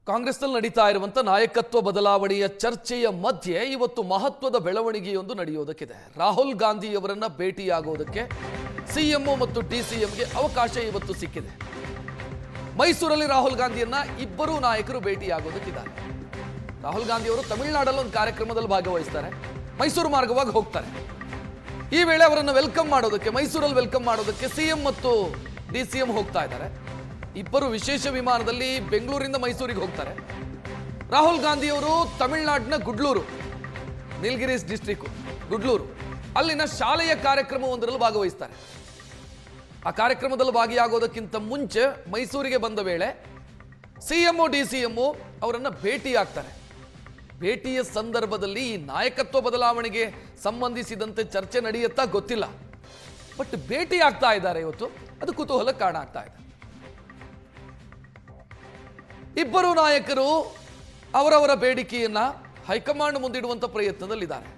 ಕಾಂಗ್ರೆಸ್ನಲ್ಲಿ ನಡೀತಾ ಇರುವಂತ ನಾಯಕತ್ವ ಬದಲಾವಣೆಯ ಚರ್ಚೆಯ ಮಧ್ಯೆ ಇವತ್ತು ಮಹತ್ವದ ಬೆಳವಣಿಗೆಯೊಂದು ನಡೆಯೋದಕ್ಕಿದೆ. ರಾಹುಲ್ ಗಾಂಧಿಯವರನ್ನ ಭೇಟಿಯಾಗೋದಕ್ಕೆ ಸಿಎಂ ಮತ್ತು ಡಿಸಿಎಂಗೆ ಅವಕಾಶ ಇವತ್ತು ಸಿಕ್ಕಿದೆ. ಮೈಸೂರಲ್ಲಿ ರಾಹುಲ್ ಗಾಂಧಿಯನ್ನ ಇಬ್ಬರು ನಾಯಕರು ಭೇಟಿಯಾಗೋದಕ್ಕಿದ್ದಾರೆ. ರಾಹುಲ್ ಗಾಂಧಿ ಅವರು ತಮಿಳುನಾಡಲ್ಲಿ ಒಂದು ಕಾರ್ಯಕ್ರಮದಲ್ಲಿ ಭಾಗವಹಿಸ್ತಾರೆ, ಮೈಸೂರು ಮಾರ್ಗವಾಗಿ ಹೋಗ್ತಾರೆ. ಈ ವೇಳೆ ಅವರನ್ನು ವೆಲ್ಕಮ್ ಮಾಡೋದಕ್ಕೆ, ಮೈಸೂರಲ್ಲಿ ವೆಲ್ಕಮ್ ಮಾಡೋದಕ್ಕೆ ಸಿಎಂ ಮತ್ತು ಡಿಸಿಎಂ ಹೋಗ್ತಾ ಇದ್ದಾರೆ. ಇಬ್ಬರು ವಿಶೇಷ ವಿಮಾನದಲ್ಲಿ ಬೆಂಗಳೂರಿಂದ ಮೈಸೂರಿಗೆ ಹೋಗ್ತಾರೆ. ರಾಹುಲ್ ಗಾಂಧಿ ಅವರು ತಮಿಳುನಾಡಿನ ಗುಡ್ಲೂರು, ನೀಲಗಿರೀಸ್ ಡಿಸ್ಟ್ರಿಕ್ಟ್ ಗುಡ್ಲೂರು, ಅಲ್ಲಿನ ಶಾಲೆಯ ಕಾರ್ಯಕ್ರಮವೊಂದರಲ್ಲಿ ಭಾಗವಹಿಸ್ತಾರೆ. ಆ ಕಾರ್ಯಕ್ರಮದಲ್ಲಿ ಭಾಗಿಯಾಗೋದಕ್ಕಿಂತ ಮುಂಚೆ ಮೈಸೂರಿಗೆ ಬಂದ ವೇಳೆ ಸಿಎಂ ಡಿಸಿಎಂ ಅವರನ್ನ ಭೇಟಿ ಆಗ್ತಾರೆ. ಭೇಟಿಯ ಸಂದರ್ಭದಲ್ಲಿ ಈ ನಾಯಕತ್ವ ಬದಲಾವಣೆಗೆ ಸಂಬಂಧಿಸಿದಂತೆ ಚರ್ಚೆ ನಡೆಯುತ್ತಾ ಗೊತ್ತಿಲ್ಲ, ಬಟ್ ಭೇಟಿ ಆಗ್ತಾ ಇದ್ದಾರೆ. ಇವತ್ತು ಅದು ಕುತೂಹಲ ಕಾರಣ ಆಗ್ತಾ ಇದೆ. ಇಬ್ಬರು ನಾಯಕರು ಅವರವರ ಬೇಡಿಕೆಯನ್ನ ಹೈಕಮಾಂಡ್ ಮುಂದಿಡುವಂತ ಪ್ರಯತ್ನದಲ್ಲಿದ್ದಾರೆ.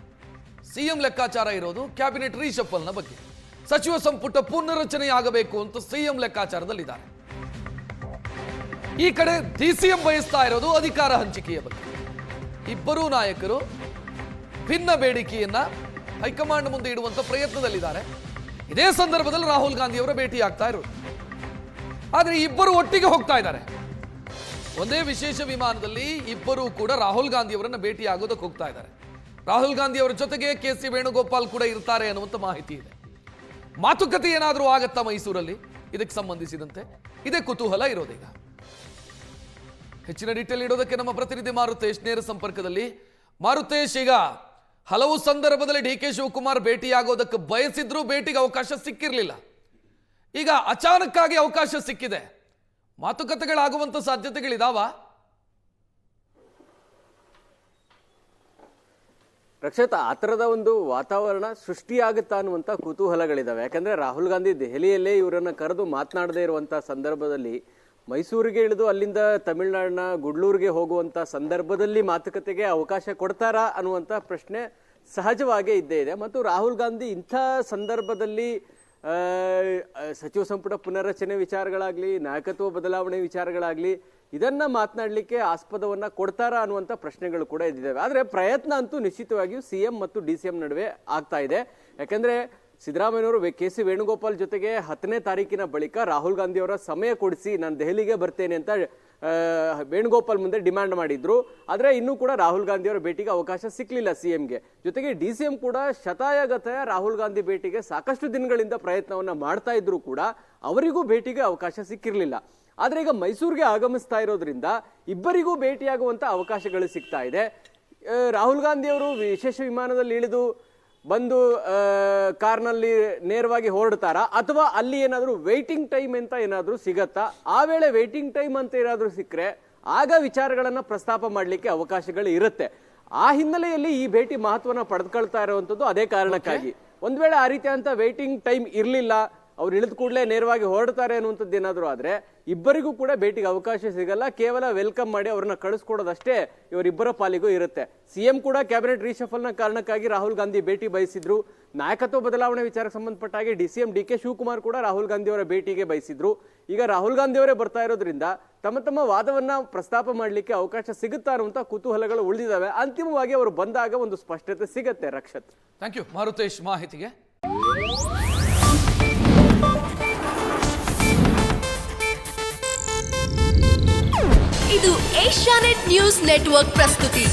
ಸಿಎಂ ಲೆಕ್ಕಾಚಾರ ಇರೋದು ಕ್ಯಾಬಿನೆಟ್ ರೀಶಫಲ್ನ ಬಗ್ಗೆ, ಸಚಿವ ಸಂಪುಟ ಪುನರ್ರಚನೆಯಾಗಬೇಕು ಅಂತ ಸಿಎಂ ಲೆಕ್ಕಾಚಾರದಲ್ಲಿದ್ದಾರೆ. ಈ ಕಡೆ ಡಿಸಿಎಂ ಬಯಸ್ತಾ ಇರೋದು ಅಧಿಕಾರ ಹಂಚಿಕೆಯ ಬಗ್ಗೆ. ಇಬ್ಬರೂ ನಾಯಕರು ಭಿನ್ನ ಬೇಡಿಕೆಯನ್ನ ಹೈಕಮಾಂಡ್ ಮುಂದೆ ಇಡುವಂತ ಪ್ರಯತ್ನದಲ್ಲಿದ್ದಾರೆ. ಇದೇ ಸಂದರ್ಭದಲ್ಲಿ ರಾಹುಲ್ ಗಾಂಧಿ ಅವರ ಭೇಟಿ ಆಗ್ತಾ ಇರೋದು. ಆದ್ರೆ ಇಬ್ಬರು ಒಟ್ಟಿಗೆ ಹೋಗ್ತಾ ಇದ್ದಾರೆ. ಒಂದೇ ವಿಶೇಷ ವಿಮಾನದಲ್ಲಿ ಇಬ್ಬರು ಕೂಡ ರಾಹುಲ್ ಗಾಂಧಿ ಅವರನ್ನ ಭೇಟಿ ಆಗೋದಕ್ಕೆ ಹೋಗ್ತಾ ಇದ್ದಾರೆ. ರಾಹುಲ್ ಗಾಂಧಿ ಅವರ ಜೊತೆಗೆ ಕೆ.ಸಿ. ವೇಣುಗೋಪಾಲ್ ಕೂಡ ಇರ್ತಾರೆ ಅನ್ನುವಂತ ಮಾಹಿತಿ ಇದೆ. ಮಾತುಕತೆ ಏನಾದರೂ ಆಗತ್ತಾ ಮೈಸೂರಲ್ಲಿ ಇದಕ್ಕೆ ಸಂಬಂಧಿಸಿದಂತೆ? ಇದೇ ಕುತೂಹಲ ಇರೋದೀಗ. ಹೆಚ್ಚಿನ ಡೀಟೇಲ್ ಇಡೋದಕ್ಕೆ ನಮ್ಮ ಪ್ರತಿನಿಧಿ ಮಾರುತೇಶ್ ನೇರ ಸಂಪರ್ಕದಲ್ಲಿ. ಮಾರುತೇಶ್, ಈಗ ಹಲವು ಸಂದರ್ಭದಲ್ಲಿ ಡಿ.ಕೆ. ಶಿವಕುಮಾರ್ ಭೇಟಿಯಾಗೋದಕ್ಕೆ ಬಯಸಿದ್ರು, ಭೇಟಿಗೆ ಅವಕಾಶ ಸಿಕ್ಕಿರಲಿಲ್ಲ. ಈಗ ಅಚಾನಕ್ ಆಗಿ ಅವಕಾಶ ಸಿಕ್ಕಿದೆ. ಮಾತುಕತೆಗಳಾಗುವಂತ ಸಾಧ್ಯತೆಗಳಿದಾವ? ರಕ್ಷಿತ್, ಆ ಥರದ ಒಂದು ವಾತಾವರಣ ಸೃಷ್ಟಿಯಾಗುತ್ತಾ ಅನ್ನುವಂಥ ಕುತೂಹಲಗಳಿದಾವೆ. ಯಾಕಂದ್ರೆ ರಾಹುಲ್ ಗಾಂಧಿ ದೆಹಲಿಯಲ್ಲೇ ಇವರನ್ನ ಕರೆದು ಮಾತನಾಡದೇ ಇರುವಂಥ ಸಂದರ್ಭದಲ್ಲಿ ಮೈಸೂರಿಗೆ ಇಳಿದು ಅಲ್ಲಿಂದ ತಮಿಳುನಾಡಿನ ಗುಡ್ಲೂರಿಗೆ ಹೋಗುವಂಥ ಸಂದರ್ಭದಲ್ಲಿ ಮಾತುಕತೆಗೆ ಅವಕಾಶ ಕೊಡ್ತಾರಾ ಅನ್ನುವಂಥ ಪ್ರಶ್ನೆ ಸಹಜವಾಗೇ ಇದ್ದೇ ಇದೆ. ಮತ್ತು ರಾಹುಲ್ ಗಾಂಧಿ ಇಂಥ ಸಂದರ್ಭದಲ್ಲಿ ಸಚಿವ ಸಂಪುಟ ಪುನರ್ರಚನೆ ವಿಚಾರಗಳಾಗ್ಲಿ, ನಾಯಕತ್ವ ಬದಲಾವಣೆ ವಿಚಾರಗಳಾಗ್ಲಿ, ಇದನ್ನ ಮಾತನಾಡಲಿಕ್ಕೆ ಆಸ್ಪದವನ್ನ ಕೊಡ್ತಾರಾ ಅನ್ನುವಂಥ ಪ್ರಶ್ನೆಗಳು ಕೂಡ ಇದ್ದಾವೆ. ಆದರೆ ಪ್ರಯತ್ನ ಅಂತೂ ನಿಶ್ಚಿತವಾಗಿಯೂ ಸಿಎಂ ಮತ್ತು ಡಿಸಿಎಂ ನಡುವೆ ಆಗ್ತಾ ಇದೆ. ಯಾಕಂದ್ರೆ ಸಿದ್ದರಾಮಯ್ಯನವರು ಕೆ.ಸಿ. ವೇಣುಗೋಪಾಲ್ ಜೊತೆಗೆ 10ನೇ ತಾರೀಕಿನ ಬಳಿಕ ರಾಹುಲ್ ಗಾಂಧಿ ಅವರ ಸಮಯ ಕೊಡಿಸಿ ನಾನು ದೆಹಲಿಗೆ ಬರ್ತೇನೆ ಅಂತ ವೇಣುಗೋಪಾಲ್ ಮುಂದೆ ಡಿಮ್ಯಾಂಡ್ ಮಾಡಿದ್ರು. ಆದರೆ ಇನ್ನೂ ಕೂಡ ರಾಹುಲ್ ಗಾಂಧಿ ಅವರ ಭೇಟಿಗೆ ಅವಕಾಶ ಸಿಕ್ಕಲಿಲ್ಲ ಸಿಎಂಗೆ. ಜೊತೆಗೆ ಡಿಸಿಎಂ ಕೂಡ ಶತಾಯಗತಾಯ ರಾಹುಲ್ ಗಾಂಧಿ ಭೇಟಿಗೆ ಸಾಕಷ್ಟು ದಿನಗಳಿಂದ ಪ್ರಯತ್ನವನ್ನ ಮಾಡ್ತಾ ಇದ್ರು ಕೂಡ ಅವರಿಗೂ ಭೇಟಿಗೆ ಅವಕಾಶ ಸಿಕ್ಕಿರಲಿಲ್ಲ. ಆದ್ರೆ ಈಗ ಮೈಸೂರಿಗೆ ಆಗಮಿಸ್ತಾ ಇರೋದ್ರಿಂದ ಇಬ್ಬರಿಗೂ ಭೇಟಿಯಾಗುವಂತ ಅವಕಾಶಗಳು ಸಿಗ್ತಾ ಇದೆ. ರಾಹುಲ್ ಗಾಂಧಿ ಅವರು ವಿಶೇಷ ವಿಮಾನದಲ್ಲಿ ಇಳಿದು ಬಂದು ಕಾರ್ನಲ್ಲಿ ನೇರವಾಗಿ ಹೊರಡ್ತಾರಾ, ಅಥವಾ ಅಲ್ಲಿ ಏನಾದರೂ ವೇಟಿಂಗ್ ಟೈಮ್ ಅಂತ ಏನಾದರೂ ಸಿಗತ್ತಾ? ಆ ವೇಳೆ ವೇಟಿಂಗ್ ಟೈಮ್ ಅಂತ ಏನಾದರೂ ಸಿಕ್ಕರೆ ಆಗ ವಿಚಾರಗಳನ್ನ ಪ್ರಸ್ತಾಪ ಮಾಡಲಿಕ್ಕೆ ಅವಕಾಶಗಳು ಇರುತ್ತೆ. ಆ ಹಿನ್ನೆಲೆಯಲ್ಲಿ ಈ ಭೇಟಿ ಮಹತ್ವನ ಪಡೆದುಕೊಳ್ತಾ ಇರುವಂತದ್ದು ಅದೇ ಕಾರಣಕ್ಕಾಗಿ. ಒಂದ್ ವೇಳೆ ಆ ರೀತಿಯಂತ ವೇಟಿಂಗ್ ಟೈಮ್ ಇರಲಿಲ್ಲ, ಅವ್ರು ಇಳಿದ ಕೂಡಲೇ ನೇರವಾಗಿ ಹೊರಡ್ತಾರೆ ಅನ್ನುವಂಥದ್ದು ಏನಾದರೂ ಆದ್ರೆ ಇಬ್ಬರಿಗೂ ಕೂಡ ಭೇಟಿಗೆ ಅವಕಾಶ ಸಿಗಲ್ಲ. ಕೇವಲ ವೆಲ್ಕಮ್ ಮಾಡಿ ಅವ್ರನ್ನ ಕಳಿಸ್ಕೊಡೋದಷ್ಟೇ ಇವರಿಬ್ಬರ ಪಾಲಿಗೂ ಇರುತ್ತೆ. ಸಿಎಂ ಕೂಡ ಕ್ಯಾಬಿನೆಟ್ ರೀಶಫಲ್ನ ಕಾರಣಕ್ಕಾಗಿ ರಾಹುಲ್ ಗಾಂಧಿ ಭೇಟಿ ಬಯಸಿದ್ರು. ನಾಯಕತ್ವ ಬದಲಾವಣೆ ವಿಚಾರಕ್ಕೆ ಸಂಬಂಧಪಟ್ಟ ಹಾಗೆ ಡಿಸಿಎಂ ಡಿ.ಕೆ. ಶಿವಕುಮಾರ್ ಕೂಡ ರಾಹುಲ್ ಗಾಂಧಿ ಅವರ ಭೇಟಿಗೆ ಬಯಸಿದ್ರು. ಈಗ ರಾಹುಲ್ ಗಾಂಧಿ ಅವರೇ ಬರ್ತಾ ಇರೋದ್ರಿಂದ ತಮ್ಮ ವಾದವನ್ನ ಪ್ರಸ್ತಾಪ ಮಾಡಲಿಕ್ಕೆ ಅವಕಾಶ ಸಿಗುತ್ತಾ ಅನ್ನುವಂಥ ಕುತೂಹಲಗಳು ಉಳಿದಿದ್ದಾವೆ. ಅಂತಿಮವಾಗಿ ಅವರು ಬಂದಾಗ ಒಂದು ಸ್ಪಷ್ಟತೆ ಸಿಗುತ್ತೆ. ರಕ್ಷತ್, ಥ್ಯಾಂಕ್ ಯು ಮಾರುತೇಶ್ ಮಾಹಿತಿಗೆ. ಇದು ಏಷ್ಯಾನೆಟ್ ನ್ಯೂಸ್ ನೆಟ್ವರ್ಕ್ ಪ್ರಸ್ತುತಿ.